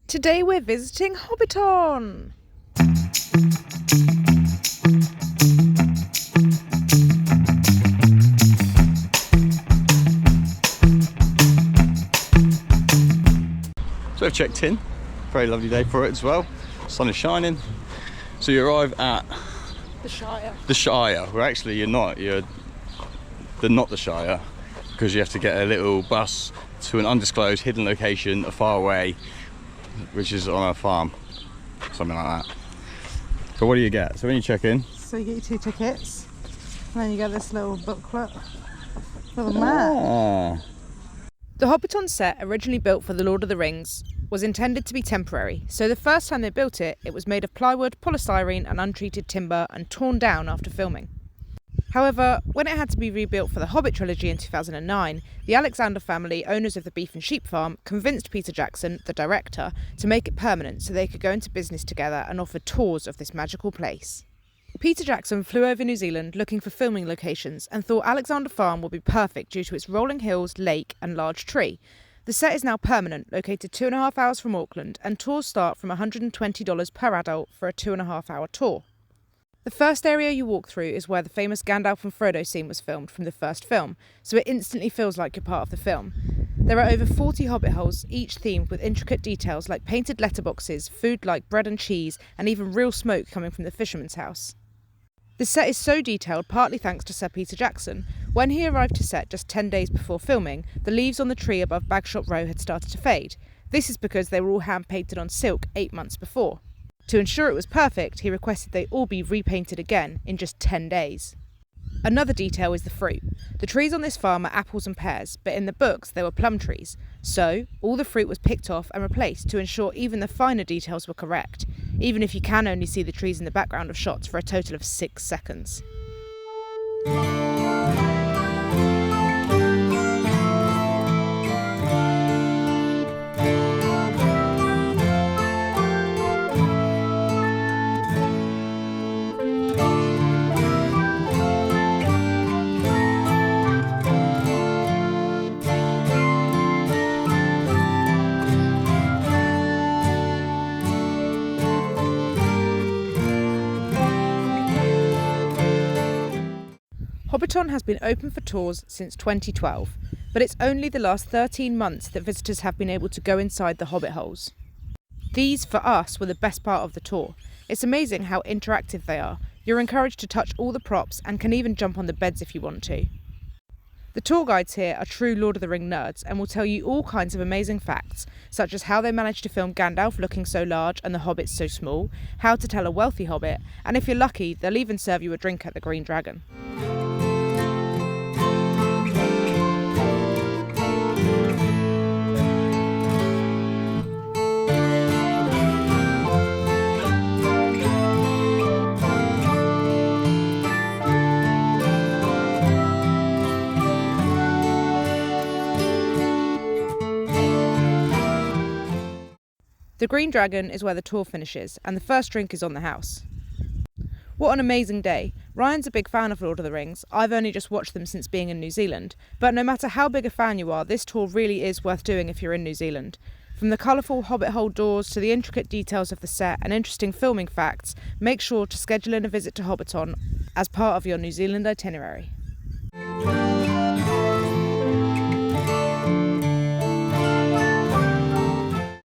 Today we're visiting Hobbiton! So we've checked in, very lovely day for it as well, sun is shining. So you arrive at the Shire. Well actually they're not the Shire, because you have to get a little bus to an undisclosed hidden location far away, which is on a farm, something like that. So what do you get? So when you check in, So you get your 2 tickets, and then you get this little booklet with a map. The Hobbiton set, originally built for The Lord of the Rings, was intended to be temporary, so the first time they built it, it was made of plywood, polystyrene and untreated timber and torn down after filming. However, when it had to be rebuilt for the Hobbit trilogy in 2009, the Alexander family, owners of the beef and sheep farm, convinced Peter Jackson, the director, to make it permanent so they could go into business together and offer tours of this magical place. Peter Jackson flew over New Zealand looking for filming locations and thought Alexander Farm would be perfect due to its rolling hills, lake and large tree. The set is now permanent, located 2.5 hours from Auckland, and tours start from $120 per adult for a 2.5-hour tour. The first area you walk through is where the famous Gandalf and Frodo scene was filmed from the first film, so it instantly feels like you're part of the film. There are over 40 hobbit holes, each themed with intricate details like painted letterboxes, food like bread and cheese, and even real smoke coming from the fisherman's house. The set is so detailed partly thanks to Sir Peter Jackson. When he arrived to set just 10 days before filming, the leaves on the tree above Bagshot Row had started to fade. This is because they were all hand-painted on silk 8 months before. To ensure it was perfect, he requested they all be repainted again in just 10 days. Another detail is the fruit. The trees on this farm are apples and pears, but in the books they were plum trees. So, all the fruit was picked off and replaced to ensure even the finer details were correct, even if you can only see the trees in the background of shots for a total of 6 seconds. Hobbiton has been open for tours since 2012, but it's only the last 13 months that visitors have been able to go inside the Hobbit holes. These, for us, were the best part of the tour. It's amazing how interactive they are. You're encouraged to touch all the props and can even jump on the beds if you want to. The tour guides here are true Lord of the Ring nerds and will tell you all kinds of amazing facts, such as how they managed to film Gandalf looking so large and the hobbits so small, how to tell a wealthy hobbit, and if you're lucky, they'll even serve you a drink at the Green Dragon. The Green Dragon is where the tour finishes, and the first drink is on the house. What an amazing day. Ryan's a big fan of Lord of the Rings. I've only just watched them since being in New Zealand, but no matter how big a fan you are, this tour really is worth doing if you're in New Zealand. From the colourful Hobbit hole doors to the intricate details of the set and interesting filming facts, make sure to schedule in a visit to Hobbiton as part of your New Zealand itinerary.